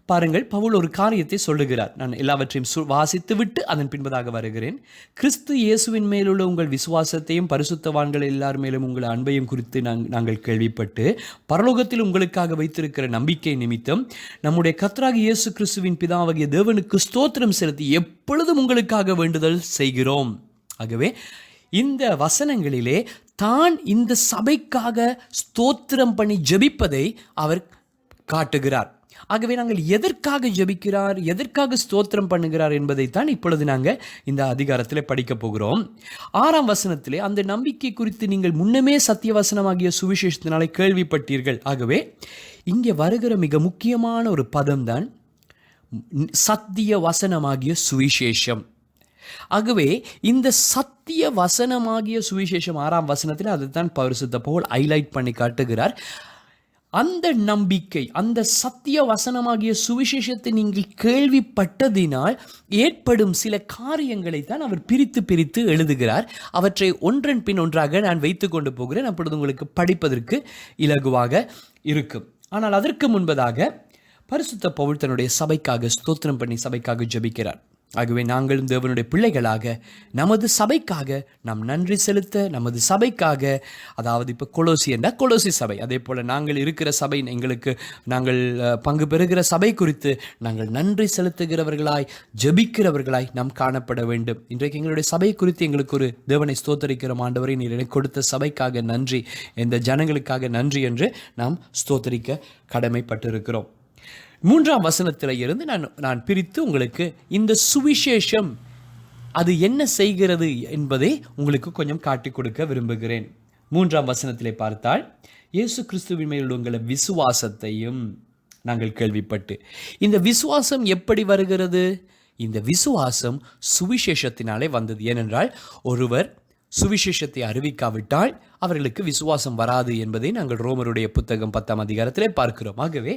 பாருங்கள், பவுல் ஒரு காரியத்தை சொல்லுகிறார். நான் எல்லாவற்றையும் வாசித்து விட்டு அதன் பின்பதாக வருகிறேன். கிறிஸ்து இயேசுவின் மேலுள்ள உங்கள் விசுவாசத்தையும் பரிசுத்தவான்கள் எல்லார் மேலும் உங்கள் அன்பையும் குறித்து நாங்கள் கேள்விப்பட்டு, பரலோகத்தில் உங்களுக்காக வைத்திருக்கிற நம்பிக்கை நிமித்தம் நம்முடைய கர்த்தராகிய இயேசு கிறிஸ்துவின் பிதாவாகிய தேவனுக்கு ஸ்தோத்திரம் செலுத்தி எப்பொழுதும் உங்களுக்காக வேண்டுதல் செய்கிறோம். ஆகவே இந்த வசனங்களிலே தான் இந்த சபைக்காக ஸ்தோத்திரம் பண்ணி ஜெபிப்பதை அவர் காட்டுகிறார். ஆகவே நாங்கள் எதற்காக ஜெபிக்கிறார், எதற்காக ஸ்தோத்திரம் பண்ணுகிறார் என்பதைத்தான் இப்பொழுது நாங்கள் இந்த அதிகாரத்தில் படிக்கப் போகிறோம். 6ஆம் வசனத்திலே, அந்த நம்பிக்கை குறித்து நீங்கள் முன்னமே சத்திய வசனமாகிய சுவிசேஷத்தினாலே கேள்விப்பட்டீர்கள். ஆகவே இங்கே வருகிற மிக முக்கியமான ஒரு பதம்தான் சத்திய வசனமாகிய சுவிசேஷம். ஆகவே இந்த சத்திய வசனமாகிய சுவிசேஷம் 6ஆம் வசனத்தில் அதைத்தான் பரிசுத்த பவுல் ஹைலைட் பண்ணி காட்டுகிறார். அந்த நம்பிக்கை, அந்த சத்திய வசனமாகிய சுவிசேஷத்தை நீங்கள் கேள்விப்பட்டதினால் ஏற்படும் சில காரியங்களை தான் அவர் பிரித்து பிரித்து எழுதுகிறார். அவற்றை ஒன்றன் பின் ஒன்றாக நான் வைத்து கொண்டு போகிறேன். அப்பொழுது உங்களுக்கு படிப்பதற்கு இலகுவாக இருக்கும். ஆனால் அதற்கு முன்பதாக பரிசுத்த பவுல் தன்னுடைய சபைக்காக ஸ்தோத்திரம் பண்ணி சபைக்காக ஜெபிக்கிறார். ஆகவே நாங்களும் தேவனுடைய பிள்ளைகளாக நமது சபைக்காக நாம் நன்றி செலுத்த, நமது சபைக்காக, அதாவது இப்போ கொலோசி என்றால் கொலோசி சபை, அதே போல் நாங்கள் இருக்கிற சபை, எங்களுக்கு நாங்கள் பங்கு பெறுகிற சபை குறித்து நாங்கள் நன்றி செலுத்துகிறவர்களாய் ஜெபிக்கிறவர்களாய் நாம் காணப்பட வேண்டும். இன்றைக்கு எங்களுடைய சபை குறித்து எங்களுக்கு ஒரு தேவனை ஸ்தோத்தரிக்கிற ஆண்டவரை நீர் எனக்கு கொடுத்த சபைக்காக நன்றி, இந்த ஜனங்களுக்காக நன்றி என்று நாம் ஸ்தோத்தரிக்க கடமைப்பட்டிருக்கிறோம். 3ஆம் வசனத்தில் இருந்து நான் பிரித்து உங்களுக்கு இந்த சுவிசேஷம் அது என்ன செய்கிறது என்பதை உங்களுக்கு கொஞ்சம் காட்டி கொடுக்க விரும்புகிறேன். 3ஆம் வசனத்திலே பார்த்தால், இயேசு கிறிஸ்துவின் மேல் உள்ள விசுவாசத்தையும் நாங்கள் கேள்விப்பட்டு. இந்த விசுவாசம் எப்படி வருகிறது? இந்த விசுவாசம் சுவிசேஷத்தினாலே வந்தது. ஏனென்றால் ஒருவர் சுவிசேஷத்தை அறிவிக்காவிட்டால் அவர்களுக்கு விசுவாசம் வராது என்பதை நாங்கள் ரோமருடைய புத்தகம் 10ஆம் அதிகாரத்திலே பார்க்கிறோம். ஆகவே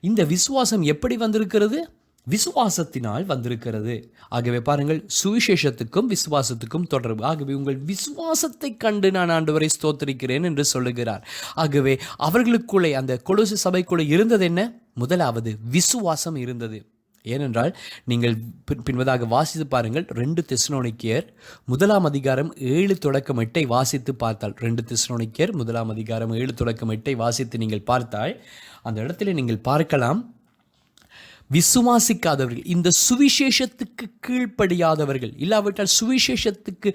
இந்த விசுவாசம் எப்படி வந்திருக்கிறது? விசுவாசத்தினால் வந்திருக்கிறது. ஆகவே பாருங்கள், சுவிசேஷத்துக்கும் விசுவாசத்துக்கும் தொடர்பு. ஆகவே உங்கள் விசுவாசத்தை கண்டு நான் ஆண்டவரை ஸ்தோத்திரிக்கிறேன் என்று சொல்லுகிறார். ஆகவே அவர்களுக்குள்ளே, அந்த கொலோசி சபைக்குள்ளே இருந்தது என்ன? முதலாவது விசுவாசம் இருந்தது. ஏனென்றால் நீங்கள் பின்பதாக வாசித்து பாருங்கள், 2 தெசலோனிக்கேயர் 1ஆம் அதிகாரம் 7 தொடக்கம் 8 வாசித்து பார்த்தால், 2 தெசலோனிக்கேயர் 1ஆம் அதிகாரம் 7 தொடக்கம் 8 வாசித்து நீங்கள் பார்த்தால் அந்த இடத்துல நீங்கள் பார்க்கலாம், விசுவாசிக்காதவர்கள், இந்த சுவிசேஷத்துக்கு கீழ்ப்படியாதவர்கள், இல்லாவிட்டால் சுவிசேஷத்துக்கு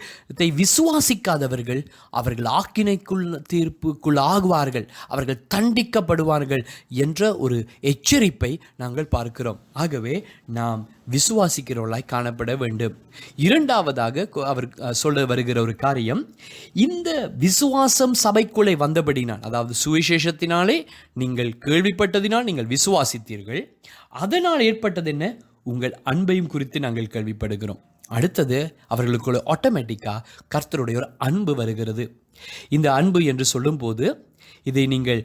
விசுவாசிக்காதவர்கள் அவர்கள் ஆக்கினைக்குள் தீர்ப்புக்குள் ஆகுவார்கள், அவர்கள் தண்டிக்கப்படுவார்கள் என்ற ஒரு எச்சரிப்பை நாங்கள் பார்க்கிறோம். ஆகவே நாம் விசுவாசிக்கிறவர்களாய் காணப்பட வேண்டும். இரண்டாவதாக அவர் சொல்ல வருகிற ஒரு காரியம், இந்த விசுவாசம் சபைக்குள்ளே வந்தபடினால், அதாவது சுவிசேஷத்தினாலே நீங்கள் கேள்விப்பட்டதினால் நீங்கள் விசுவாசித்தீர்கள், அதனால் ஏற்பட்டது என்ன? உங்கள் அன்பையும் குறித்து நாங்கள் கேள்விப்படுகிறோம். அடுத்தது அவர்களுக்குள்ள ஆட்டோமேட்டிக்காக கர்த்தருடைய ஒரு அன்பு வருகிறது. இந்த அன்பு என்று சொல்லும்போது இதை நீங்கள்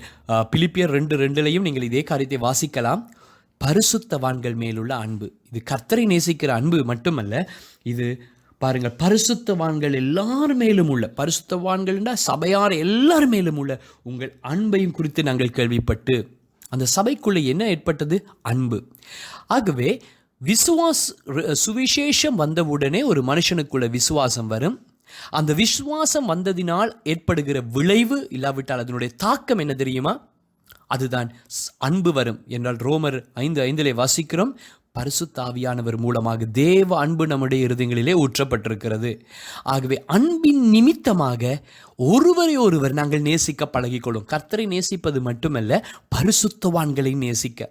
பிலிப்பியர் 2:2 நீங்கள் இதே காரியத்தை வாசிக்கலாம். பரிசுத்தவான்கள் மேலுள்ள அன்பு. இது கர்த்தரை நேசிக்கிற அன்பு மட்டுமல்ல, இது பாருங்கள், பரிசுத்தவான்கள் எல்லார் மேலும் உள்ள, பரிசுத்தவான்கள் சபையார் எல்லார் மேலும் உள்ள உங்கள் அன்பையும் குறித்து நாங்கள் கேள்விப்பட்டு, அந்த சபைக்குள்ளே என்ன ஏற்பட்டது? அன்பு. ஆகவே சுவிசேஷம் வந்தவுடனே ஒரு மனுஷனுக்குள்ள விசுவாசம் வரும். அந்த விசுவாசம் வந்ததினால் ஏற்படுகிற விளைவு, இல்லாவிட்டால் அதனுடைய தாக்கம் என்ன தெரியுமா? அதுதான் அன்பு வரும் என்றால் ரோமர் 5:5 வாசிக்கிறோம், பரிசுத்த ஆவியானவர் மூலமாக தேவ அன்பு நம்முடைய இருதயங்களிலே ஊற்றப்பட்டிருக்கிறது. ஆகவே அன்பின் நிமித்தமாக ஒருவரை ஒருவர் நாங்கள் நேசிக்க பழகிக்கொள்ளும். கர்த்தரை நேசிப்பது மட்டுமல்ல, பரிசுத்தவான்களை நேசிக்க.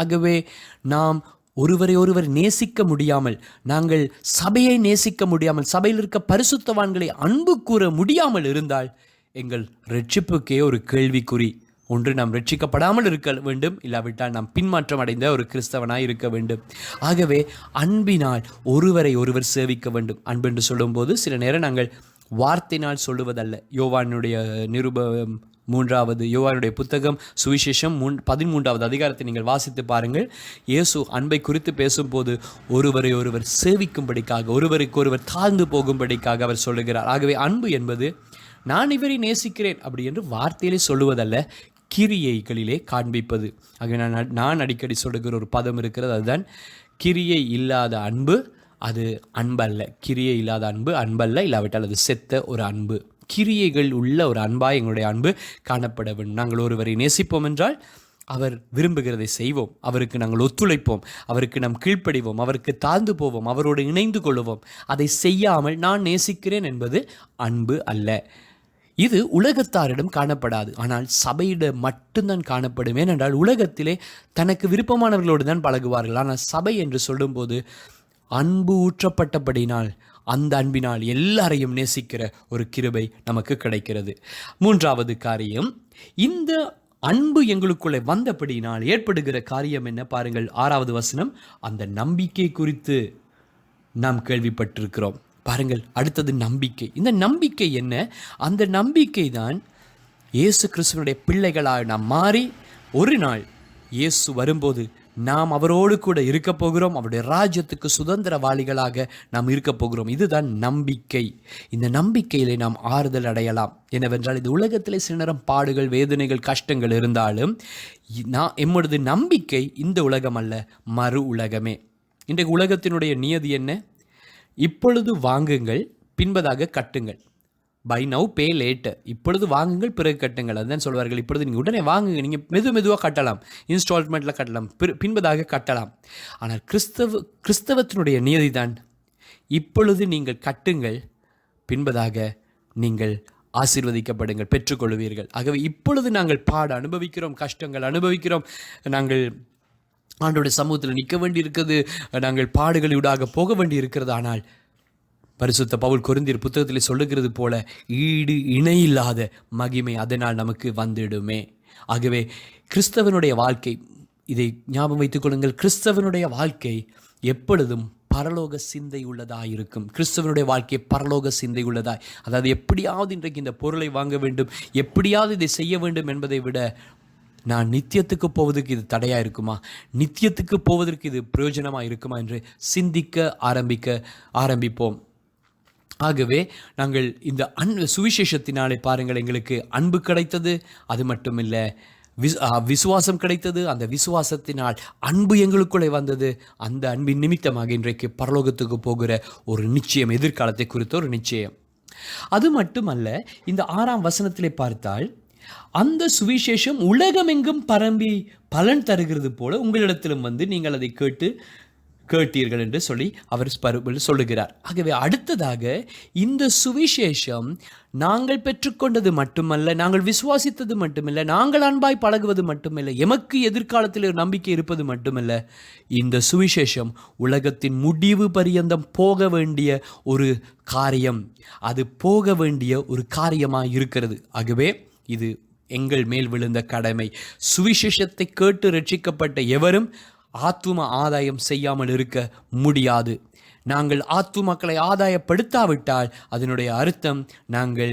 ஆகவே நாம் ஒருவரை ஒருவர் நேசிக்க முடியாமல், நாங்கள் சபையை நேசிக்க முடியாமல், சபையில் இருக்க பரிசுத்தவான்களை அன்பு கூற முடியாமல் இருந்தால் எங்கள் ரட்சிப்புக்கே ஒரு கேள்விக்குறி. ஒன்று, நாம் ரட்சிக்கப்படாமல் இருக்க வேண்டும், இல்லாவிட்டால் நாம் பின்மாற்றம் அடைந்த ஒரு கிறிஸ்தவனாய் இருக்க வேண்டும். ஆகவே அன்பினால் ஒருவரை ஒருவர் சேவிக்க வேண்டும். அன்பு என்று சொல்லும்போது சில நேரம் நாங்கள் வார்த்தையினால் சொல்லுவதல்ல. யோவானுடைய யோவானுடைய புத்தகம் சுவிசேஷம் 13ஆவது அதிகாரத்தை நீங்கள் வாசித்து பாருங்கள். இயேசு அன்பை குறித்து பேசும்போது ஒருவரை ஒருவர் சேவிக்கும்படிக்காக, ஒருவருக்கு ஒருவர் தாழ்ந்து போகும்படிக்காக அவர் சொல்லுகிறார். ஆகவே அன்பு என்பது நான் இவரை நேசிக்கிறேன் அப்படி என்று வார்த்தையிலே சொல்லுவதல்ல, கிரியைகளிலே காண்பிப்பது. ஆகவே நான் அடிக்கடி சொல்லுகிற ஒரு பதம் இருக்கிறது, அதுதான் கிரியை இல்லாத அன்பு அது அன்பல்ல. கிரியை இல்லாத அன்பு அன்பல்ல, இல்லாவிட்டால் அது செத்த ஒரு அன்பு. கிரியைகள் உள்ள ஒரு அன்பாய் எங்களுடைய அன்பு காணப்பட வேண்டும். நாங்கள் ஒருவரை நேசிப்போம் என்றால் அவர் விரும்புகிறதை செய்வோம், அவருக்கு நாங்கள் ஒத்துழைப்போம், அவருக்கு நாம் கீழ்ப்படிவோம், அவருக்கு தாழ்ந்து போவோம், அவரோடு இணைந்து கொள்வோம். அதை செய்யாமல் நான் நேசிக்கிறேன் என்பது அன்பு அல்ல. இது உலகத்தாரிடம் காணப்படாது, ஆனால் சபையிடம் மட்டும்தான் காணப்படும். ஏனென்றால் உலகத்திலே தனக்கு விருப்பமானவர்களோடு தான் பழகுவார்கள். ஆனால் சபை என்று சொல்லும்போது அன்பு ஊற்றப்பட்டபடினால், அந்த அன்பினால் எல்லாரையும் நேசிக்கிற ஒரு கிருபை நமக்கு கிடைக்கிறது. 3வது காரியம், இந்த அன்பு எங்களுக்குள்ளே வந்தபடினால் ஏற்படுகிற காரியம் என்ன? பாருங்கள், 6வது வசனம். அந்த நம்பிக்கை குறித்து நாம் கேள்விப்பட்டிருக்கிறோம். பாருங்கள், அடுத்தது நம்பிக்கை. இந்த நம்பிக்கை என்ன? அந்த நம்பிக்கை தான் இயேசு கிறிஸ்துவனுடைய பிள்ளைகளாக நாம் மாறி ஒரு நாள் இயேசு வரும்போது நாம் அவரோடு கூட இருக்க போகிறோம். அவருடைய ராஜ்யத்துக்கு சுதந்திரவாளிகளாக நாம் இருக்க போகிறோம். இதுதான் நம்பிக்கை. இந்த நம்பிக்கையிலே நாம் ஆறுதல் அடையலாம். என்னவென்றால் இந்த உலகத்திலே சில நேரம் பாடுகள், வேதனைகள், கஷ்டங்கள் இருந்தாலும் எம்மொழுது நம்பிக்கை இந்த உலகம் அல்ல, மறு உலகமே. இன்றைக்கு உலகத்தினுடைய நியதி என்ன? இப்பொழுது வாங்குங்கள், பின்பதாக கட்டுங்கள். Buy now pay later. இப்பொழுது வாங்குங்கள், பிறகு கட்டுங்கள். அதுதான் சொல்வார்கள். இப்பொழுது நீங்கள் உடனே வாங்குங்க, நீங்கள் மெதுவாக கட்டலாம், இன்ஸ்டால்மெண்ட்டில் கட்டலாம், பின்பதாக கட்டலாம். ஆனால் கிறிஸ்தவத்தினுடைய நியதி தான், இப்பொழுது நீங்கள் கட்டுங்கள், பின்பதாக நீங்கள் ஆசீர்வதிக்கப்படுங்கள், பெற்றுக்கொள்வீர்கள். ஆகவே இப்பொழுது நாங்கள் அனுபவிக்கிறோம், கஷ்டங்கள் அனுபவிக்கிறோம், நாங்கள் ஆண்டோடைய சமூகத்தில் நிற்க வேண்டி இருக்கிறது, நாங்கள் பாடுகளூடாக போக வேண்டி இருக்கிறது. ஆனால் பரிசுத்த பவுல் கொரிந்தியர் புத்தகத்தில் சொல்லுகிறது போல ஈடு இணையில்லாத மகிமை அதனால் நமக்கு வந்துடுமே. ஆகவே கிறிஸ்தவனுடைய வாழ்க்கை, இதை ஞாபகம் வைத்துக் கொள்ளுங்கள், கிறிஸ்தவனுடைய வாழ்க்கை எப்பொழுதும் பரலோக சிந்தை உள்ளதாய் இருக்கும். கிறிஸ்தவனுடைய வாழ்க்கை பரலோக சிந்தை உள்ளதாய், அதாவது எப்படியாவது இன்றைக்கு இந்த பொருளை வாங்க வேண்டும், எப்படியாவது இதை செய்ய வேண்டும் என்பதை விட, நான் நித்தியத்துக்கு போவதற்கு இது தடையாக இருக்குமா, நித்தியத்துக்கு போவதற்கு இது பிரயோஜனமாக இருக்குமா என்று சிந்திக்க ஆரம்பிப்போம். ஆகவே நாங்கள் இந்த சுவிசேஷத்தினாலே பாருங்கள், எங்களுக்கு அன்பு கிடைத்தது. அது மட்டுமில்லை, விசுவாசம் கிடைத்தது. அந்த விசுவாசத்தினால் அன்பு எங்களுக்குள்ளே வந்தது. அந்த அன்பின் நிமித்தமாக இன்றைக்கு பரலோகத்துக்கு போகிற ஒரு நிச்சயம், எதிர்காலத்தை குறித்த ஒரு நிச்சயம். அது மட்டுமல்ல, இந்த 6ஆம் வசனத்திலே பார்த்தால், அந்த சுவிசேஷம் உலகமெங்கும் பரம்பி பலன் தருகிறது போல உங்களிடத்திலும் வந்து நீங்கள் அதை கேட்டீர்கள் என்று சொல்லி அவர் சொல்லுகிறார். ஆகவே அடுத்ததாக இந்த சுவிசேஷம் நாங்கள் பெற்றுக்கொண்டது மட்டுமல்ல, நாங்கள் விசுவாசித்தது மட்டுமல்ல, நாங்கள் அன்பாய் பழகுவது மட்டுமல்ல, எமக்கு எதிர்காலத்தில் ஒரு நம்பிக்கை இருப்பது மட்டுமல்ல, இந்த சுவிசேஷம் உலகத்தின் முடிவு பரியந்தம் போக வேண்டிய ஒரு காரியம், அது போக வேண்டிய ஒரு காரியமாக இருக்கிறது. ஆகவே இது எங்கள் மேல் விழுந்த கடமை. சுவிசேஷத்தை கேட்டு ரட்சிக்கப்பட்ட எவரும் ஆத்தும ஆதாயம் செய்யாமல் இருக்க முடியாது. நாங்கள் ஆத்துமக்களை ஆதாயப்படுத்தாவிட்டால் அதனுடைய அர்த்தம் நாங்கள்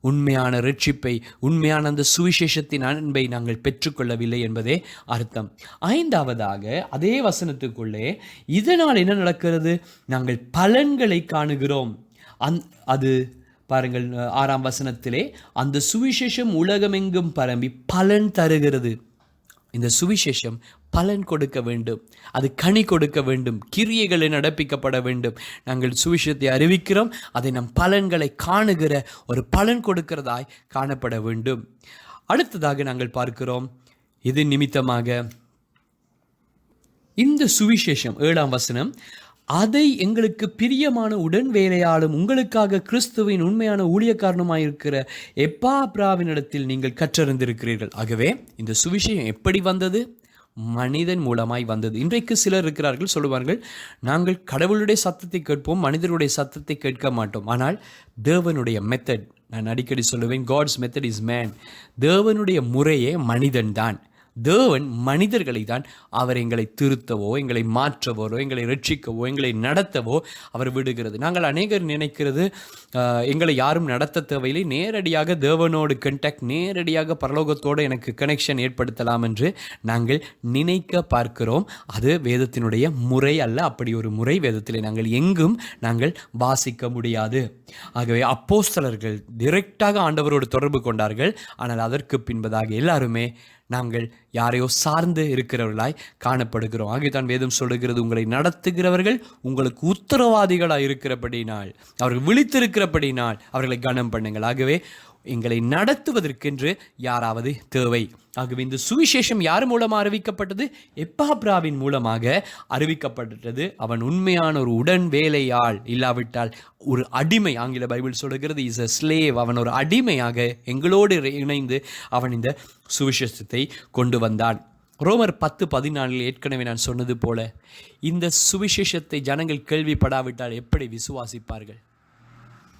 உண்மையான ரட்சிப்பை, உண்மையான அந்த சுவிசேஷத்தின் அன்பை நாங்கள் பெற்றுக்கொள்ளவில்லை என்பதே அர்த்தம். 5ஆவதாக அதே வசனத்துக்குள்ளே இதனால் என்ன நடக்கிறது? நாங்கள் பலன்களை காணுகிறோம். அது பாருங்கள், 6ஆம் வசனத்திலே, அந்த சுவிசேஷம் உலகமெங்கும் பரம்பி பலன் தருகிறது. இந்த சுவிசேஷம் பலன் கொடுக்க வேண்டும், அது கனி கொடுக்க வேண்டும், கிரியைகளை நடப்பிக்கப்பட வேண்டும். நாங்கள் சுவிசேஷத்தை அறிவிக்கிறோம், அதை நம் பலன்களை காணுகிற ஒரு பலன் கொடுக்கிறதாய் காணப்பட வேண்டும். அடுத்ததாக நாங்கள் பார்க்கிறோம், இது நிமித்தமாக இந்த சுவிசேஷம் 7ஆம் வசனம், அதை எங்களுக்கு பிரியமான உடன் வேலையாலும் உங்களுக்காக கிறிஸ்துவின் உண்மையான ஊழியக்காரனுமாயிருக்கிற எப்பாப்ராவினிடத்தில் நீங்கள் கற்றறிந்திருக்கிறீர்கள். ஆகவே இந்த சுவிசேஷம் எப்படி வந்தது? மனிதன் மூலமாய் வந்தது. இன்றைக்கு சிலர் இருக்கிறார்கள், சொல்லுவார்கள், நாங்கள் கடவுளுடைய சத்தத்தை கேட்போம், மனிதனுடைய சத்தத்தை கேட்க மாட்டோம். ஆனால் தேவனுடைய மெத்தட், நான் அடிக்கடி சொல்லுவேன், காட்ஸ் மெத்தட் இஸ் மேன். தேவனுடைய முறையே மனிதன் தான். தேவன் மனிதர்களை தான் அவர் எங்களை திருத்தவோ, எங்களை மாற்றவோ, எங்களை ரட்சிக்கவோ, எங்களை நடத்தவோ அவர் விடுகிறது. நாங்கள் அநேகர் நினைக்கிறது, எங்களை யாரும் நடத்த தேவையில்லை, நேரடியாக தேவனோடு கண்டாக்ட், நேரடியாக பரலோகத்தோடு எனக்கு கனெக்ஷன் ஏற்படுத்தலாம் என்று நாங்கள் நினைக்க பார்க்கிறோம். அது வேதத்தினுடைய முறை அல்ல. அப்படி ஒரு முறை வேதத்தில் நாங்கள் வாசிக்க முடியாது. ஆகவே அப்போஸ்தலர்கள் டிரெக்டாக ஆண்டவரோடு தொடர்பு கொண்டார்கள். ஆனால் அதற்கு பின்பதாக எல்லாருமே நாங்கள் யாரையோ சார்ந்து இருக்கிறவர்களாய் காணப்படுகிறோம். ஆகியதான் வேதம் சொல்லுகிறது, உங்களை நடத்துகிறவர்கள் உங்களுக்கு உத்தரவாதிகளாக இருக்கிறபடினால், அவர்கள் விழித்திருக்கிறபடினால் அவர்களை கனம் பண்ணுங்கள். ஆகவே எங்களை நடத்துவதற்கென்று யாராவது தேவை. ஆகவே இந்த சுவிசேஷம் யார் மூலமாக அறிவிக்கப்பட்டது? எப்பாப்ராவின் மூலமாக அறிவிக்கப்பட்டது. அவன் உண்மையான ஒரு உடன் வேலையாள், இல்லாவிட்டால் ஒரு அடிமை. ஆங்கில பைபிள் சொல்லுகிறது, இஸ் அ ஸ்லேவ். அவன் ஒரு அடிமையாக எங்களோடு இணைந்து அவன் இந்த சுவிசேஷத்தை கொண்டு வந்தான். ரோமர் 10:14 ஏற்கனவே நான் சொன்னது போல, இந்த சுவிசேஷத்தை ஜனங்கள் கேள்விப்படாவிட்டால் எப்படி விசுவாசிப்பார்கள்?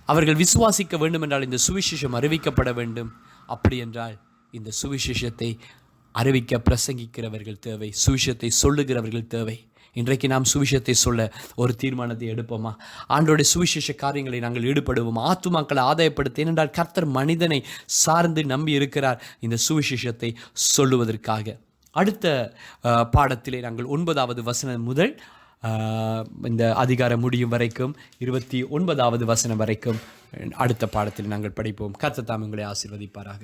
அவர்கள் விசுவாசிக்க வேண்டும் என்றால் இந்த சுவிசேஷம் அறிவிக்கப்பட வேண்டும். அப்படி என்றால் இந்த சுவிசேஷத்தை அறிவிக்க பிரசங்கிக்கிறவர்கள் தேவை, சுவிசேஷத்தை சொல்லுகிறவர்கள் தேவை. இன்றைக்கு நாம் சுவிசேஷத்தை சொல்ல ஒரு தீர்மானத்தை எடுப்போமா? ஆண்டோடைய சுவிசேஷ காரியங்களை நாங்கள் ஈடுபடுவோம். ஆத்துமாக்களை ஆதாயப்படுத்த, ஏனென்றால் கர்த்தர் மனிதனை சார்ந்து நம்பி இருக்கிறார் இந்த சுவிசேஷத்தை சொல்லுவதற்காக. அடுத்த பாடத்திலே நாங்கள் 9வது வசனம் முதல் இந்த அதிகாரம் முடியும் வரைக்கும் 29வது வசனம் வரைக்கும் அடுத்த பாடத்தில் நாங்கள் படிப்போம். கர்த்தர் தாமே உங்களை ஆசீர்வதிப்பாராக.